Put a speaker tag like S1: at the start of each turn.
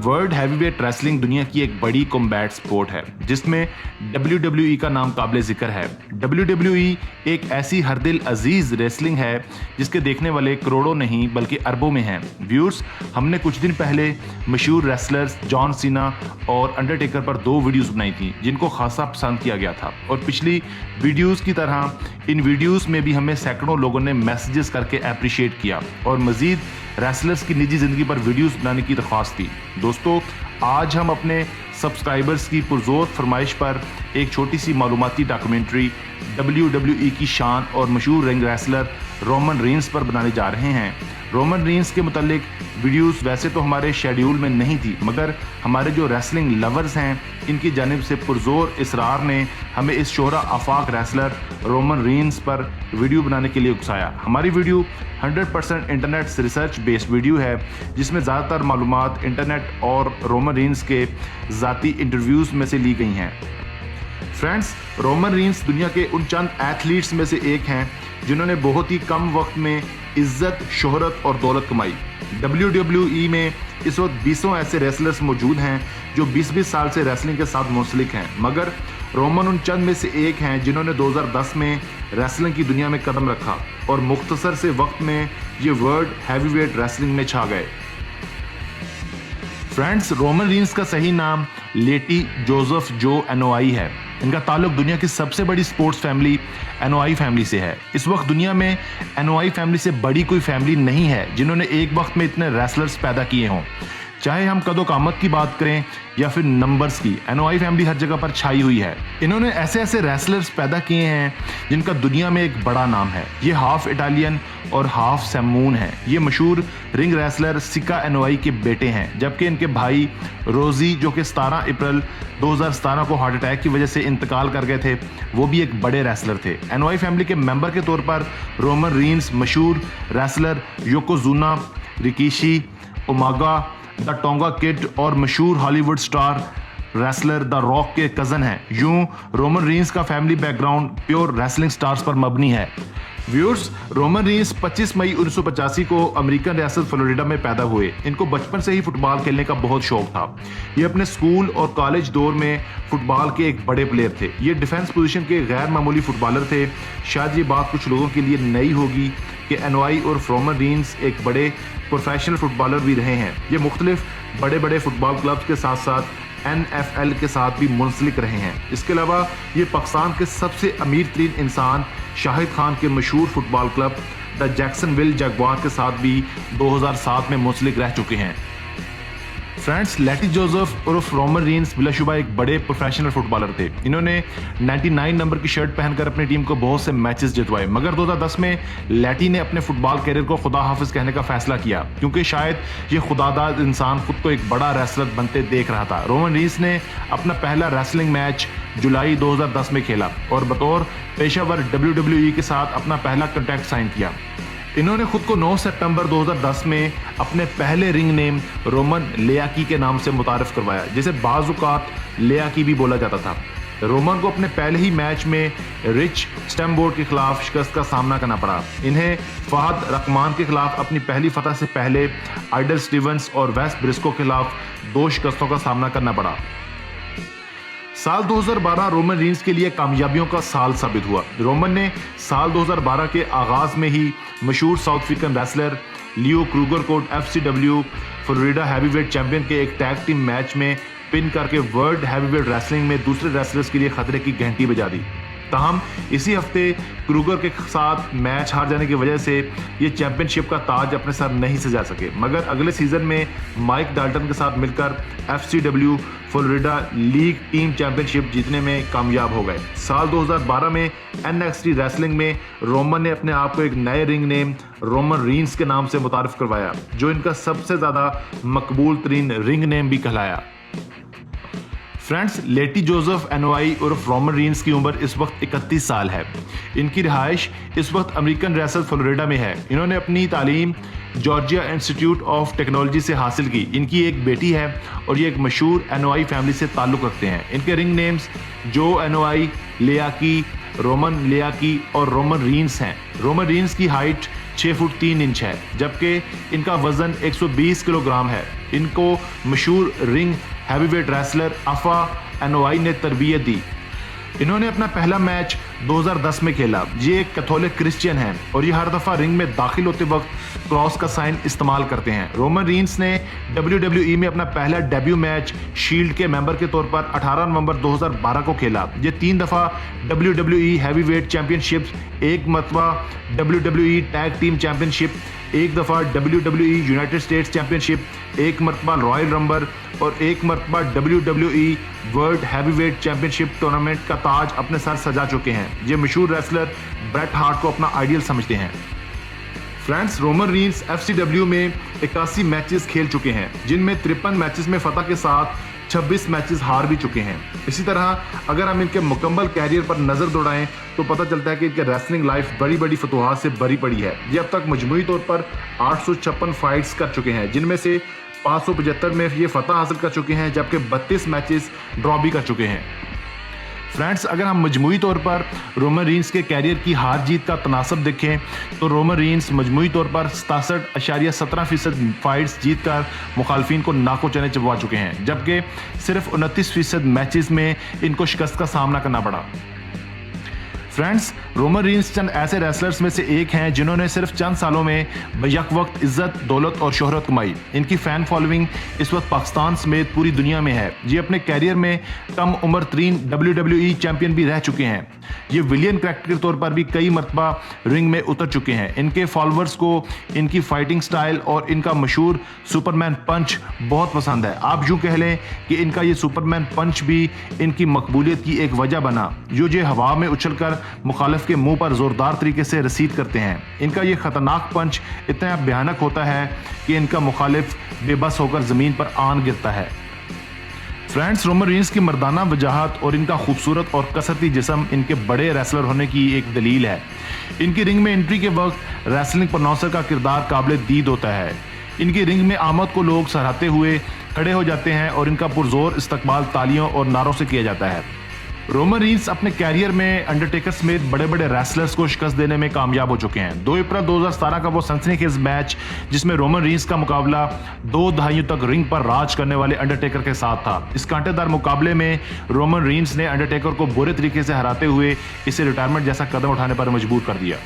S1: World heavyweight wrestling दुनिया की एक बड़ी कॉम्बैट स्पोर्ट है जिसमें WWE का नाम काबिल जिक्र है। WWE एक ऐसी हर दिल अजीज रेसलिंग है जिसके देखने वाले करोड़ों नहीं बल्कि अरबों में हैं। व्यूअर्स, हमने कुछ दिन पहले मशहूर रेसलर्स जॉन सीना और अंडरटेकर पर 2 वीडियोस बनाई थी जिनको खासा पसंद किया गया था और पिछली वीडियोस की तरह इन वीडियोस में भी हमें सैकड़ों लोगों ने मैसेजेस करके अप्रिशिएट किया और मजीद रेसलर्स की निजी जिंदगी पर वीडियोस बनाने की दरख्वास्त की। दोस्तों, आज हम अपने सब्सक्राइबर्स की पुरजोर फरमाइश पर एक छोटी सी मालूमाती डॉक्यूमेंट्री WWE की शान और मशहूर रिंग रेसलर रोमन रीन्स पर बनाने जा रहे हैं। रोमन रीन्स के मुतालिक वीडियोस वैसे तो हमारे शेड्यूल में नहीं थी, मगर हमारे जो रेसलिंग लवर्स हैं इनकी जानिब से पुरजोर इसरार ने हमें इस शोहरा आफाक रेसलर रोमन रीन्स पर वीडियो बनाने के लिए उकसाया। हमारी वीडियो 100% इंटरनेट से रिसर्च बेस्ड वीडियो है जिसमें ज़्यादातर मालूमात इंटरनेट और रोमन रीन्स के ज़ाती इंटरव्यूज़ में से ली गई हैं। फ्रेंड्स, रोमन रीन्स दुनिया के उन चंद एथलीट्स में से एक हैं जिन्होंने बहुत ही कम वक्त में इज्जत, शोहरत और दौलत कमाई। WWE में इस वक्त 20 ऐसे रेसलर्स मौजूद हैं जो 20-20 साल से रेसलिंग के साथ मुंसलिक हैं, मगर रोमन उन चंद में से एक हैं जिन्होंने 2010 में रेसलिंग की दुनिया में कदम रखा और मुख्तसर से वक्त में ये वर्ल्ड हैवीवेट रेसलिंग में छा गए। फ्रेंड्स, रोमन रीन्स का सही नाम लेटी जोसेफ जो एनोआई है। इनका ताल्लुक दुनिया की सबसे बड़ी स्पोर्ट्स फैमिली एनोआई फैमिली से है। इस वक्त दुनिया में एनोआई फैमिली से बड़ी कोई फैमिली नहीं है जिन्होंने एक वक्त में इतने रेसलर्स पैदा किए हों। चाहे हम कदो कामत की बात करें या फिर नंबर्स की, एनोआई फैमिली हर जगह पर छाई हुई है। इन्होंने ऐसे ऐसे रेसलर्स पैदा किए हैं जिनका दुनिया में एक बड़ा नाम है। ये हाफ इटालियन और हाफ सैमून है। ये मशहूर रिंग रेसलर सिका एनोआई के बेटे हैं, जबकि इनके भाई रोजी जो कि 17 अप्रैल 2017 को हार्ट अटैक की वजह से इंतकाल कर गए थे, वो भी एक बड़े रेसलर थे। एनोआई फैमिली के मेंबर के तौर पर रोमन रीन्स मशहूर wrestler Yokozuna, Rikishi, Umaga, the Tonga Kid और मशहूर Hollywood star wrestler the Rock के कज़न हैं। यूं रोमन रीन्स का family background pure wrestling stars पर मबनी है। व्यूअर्स, रोमन रीन्स 25 मई 1985 को अमेरिकन रियासत फ्लोरिडा में पैदा हुए। इनको बचपन से ही फुटबॉल खेलने का बहुत शौक था। ये अपने स्कूल और कॉलेज दौर में फुटबॉल के एक बड़े प्लेयर थे। ये डिफेंस पोजीशन के गैर मामूली फुटबॉलर थे। शायद ये बात कुछ लोगों के लिए नई होगी कि एनोआई और रोमन रीन्स एक बड़े प्रोफेशनल फुटबॉलर भी रहे हैं। ये मुख्तलिफ बड़े बड़े फुटबॉल क्लब्स के साथ साथ NFL के साथ भी मुंसलिक रहे हैं। इसके अलावा ये पाकिस्तान के सबसे अमीर तरीन इंसान शाहिद खान के मशहूर football club the Jacksonville Jaguar के साथ भी 2007 में मुंसलिक रह चुके हैं। फ्रेंड्स, लेटी जोसेफ उर्फ रोमन रीन्स बिलाशुबा एक बड़े प्रोफेशनल फुटबॉलर थे। इन्होंने 99 नंबर की शर्ट पहनकर अपनी टीम को बहुत से मैचेस जितवाए, मगर 2010 में लेटी ने अपने फुटबॉल कैरियर को खुदा हाफिज कहने का फैसला किया क्योंकि शायद ये खुदादाद इंसान खुद को एक बड़ा रेसलर बनते देख रहा था। रोमन रीन्स ने अपना पहला रेसलिंग मैच जुलाई 2010 में खेला और बतौर पेशावर WWE के साथ अपना पहला कॉन्ट्रैक्ट साइन किया। इन्होंने खुद को 9 सितंबर 2010 में अपने पहले रिंग नेम रोमन लेयाकी के नाम से मुतारिफ करवाया, जिसे बाज़-औक़ात लेयाकी भी बोला जाता था। रोमन को अपने पहले ही मैच में रिच स्टैमबोर्ड के खिलाफ शिकस्त का सामना करना पड़ा। इन्हें फहद रकमान के खिलाफ अपनी पहली फतह से पहले आइडल स्टीवंस और वेस ब्रिस्को के खिलाफ 2 शिकस्तों का सामना करना पड़ा। साल 2012 रोमन रीन्स के लिए कामयाबियों का साल साबित हुआ। रोमन ने साल 2012 के आगाज में ही मशहूर साउथ अफ्रीकन रेसलर लियो क्रूगर को FCW फ्लोरिडा हैवीवेट चैंपियन के एक टैग टीम मैच में पिन करके वर्ल्ड हैवीवेट रेसलिंग में दूसरे रेसलर्स के लिए खतरे की घंटी बजा दी। ताहम इसी हफ्ते क्रूगर के साथ मैच हार जाने की वजह से ये चैंपियनशिप का ताज अपने सर नहीं सजा सके, मगर अगले सीजन में माइक डाल्टन के साथ मिलकर FCW Florida league team championship जीतने में कामयाब हो गए। साल 2012 में NXT रेसलिंग में रोमन ने अपने आप को एक नए रिंग नेम रोमन रीन्स के नाम से मुतारिफ करवाया, जो इनका सबसे ज़्यादा मकबूल तरीन रिंग नेम भी कहलाया। फ्रेंड्स, लेटी जोसेफ एनोआई और रोमन रीन्स की उम्र इस वक्त 31 साल है। इनकी रिहाइश इस वक्त अमेरिकन रियासत फ्लोरिडा में है। इन्होंने अपनी तालीम जॉर्जिया इंस्टीट्यूट ऑफ टेक्नोलॉजी से हासिल की। इनकी एक बेटी है और ये एक मशहूर एनोआई फैमिली से ताल्लुक़ रखते हैं। इनके रिंग नेम्स जो एनोआई, लेयाकी, रोमन लेयाकी और रोमन रीन्स हैं। रोमन रीन्स की हाइट 6 फुट 3 इंच है, जबकि इनका वजन 120 किलोग्राम है। इनको मशहूर रिंग हैवीवेट रेसलर अफा एनोआई ने तरबियत दी। इन्होंने अपना पहला मैच 2010 में खेला। ये एक कैथोलिक क्रिश्चियन हैं और ये हर दफ़ा रिंग में दाखिल होते वक्त क्रॉस का साइन इस्तेमाल करते हैं। रोमन रीन्स ने WWE में अपना पहला डेब्यू मैच शील्ड के मेंबर के तौर पर 18 नवंबर 2012 को खेला। ये 3 दफ़ा WWE हैवीवेट चैंपियनशिप, 1 मरतबा WWE टैग टीम चैंपियनशिप, 1 दफ़ा WWE यूनाइटेड स्टेट्स चैंपियनशिप, 1 मरतबा रॉयल रंबर और 1 मरतबा WWE world heavyweight championship tournament का ताज अपने सर सजा चुके हैं। ये मशहूर रेसलर ब्रेट हार्ट को अपना आइडियल समझते हैं। फ्रेंड्स, रोमन रीन्स FCW में 81 मैचेस खेल चुके हैं, जिनमें 53 मैचेस में फतह के साथ 26 मैचेस हार भी चुके हैं। इसी तरह अगर हम इनके मुकम्मल कैरियर पर नजर दौड़ाएं तो पता चलता है कि इनके रेसलिंग लाइफ बड़ी बड़ी फतूहात से भरी पड़ी है। ये अब तक मजमूई तौर पर 856 फाइट्स कर चुके हैं, जिनमें से 575 में ये फतह हासिल कर चुके हैं, जबकि 32 मैचेस ड्रॉ भी कर चुके हैं। फ्रेंड्स, अगर हम मजमूई तौर पर रोमन रीन्स के कैरियर की हार जीत का तनासब देखें तो रोमन रीन्स मजमूई तौर पर 67.17% फाइट्स जीत कर मुखालफिन को नाको चने चबवा चुके हैं, जबकि सिर्फ 29% मैचेस में इनको शिकस्त का सामना करना पड़ा। फ्रेंड्स, रोमन रीन्स चंद ऐसे रेसलर्स में से एक हैं जिन्होंने सिर्फ चंद सालों में यक वक्त इज्जत, दौलत और शोहरत कमाई। इनकी फ़ैन फॉलोइंग इस वक्त पाकिस्तान समेत पूरी दुनिया में है। ये अपने कैरियर में कम उम्र तरीन WWE चैंपियन भी रह चुके हैं। ये विलियन कैरेक्टर के तौर पर भी कई मरतबा रिंग में उतर चुके हैं। इनके फॉलोअर्स को इनकी फाइटिंग स्टाइल और इनका मशहूर सुपरमैन पंच बहुत पसंद है। आप यूँ कह लें कि इनका ये सुपरमैन पंच भी इनकी मकबूलियत की एक वजह बना, जो ये हवा में उछल कर मुखालिफ के मुंह पर जोरदार तरीके से रसीद करते हैं। इनका ये खतरनाक पंच इतना भयानक होता है कि इनका मुखालिफ बेबस होकर जमीन पर आन गिरता है। फ्रेंड्स, रोमन रीन्स की मर्दाना वजाहत और इनका खूबसूरत और कसरती जिस्म इनके बड़े रेसलर होने की एक दलील है। इनकी रिंग में एंट्री के वक्त रेसलिंग प्रोनाउंसर का किरदार काबिल दीद होता है। इनकी रिंग में आमद को लोग सराहते हुए खड़े हो जाते हैं और इनका पुरजोर इस्तकबाल तालियों और नारों से किया जाता है। रोमन रीन्स अपने कैरियर में अंडरटेकर समेत बड़े बड़े रेसलर्स को शिकस्त देने में कामयाब हो चुके हैं। 2 अप्रैल 2017 का वो सनसनीखेज मैच जिसमें रोमन रीन्स का मुकाबला 2 दहाइयों तक रिंग पर राज करने वाले अंडरटेकर के साथ था। इस कांटेदार मुकाबले में रोमन रीन्स ने अंडरटेकर को बुरे तरीके से हराते हुए इसे रिटायरमेंट जैसा कदम उठाने पर मजबूर कर दिया।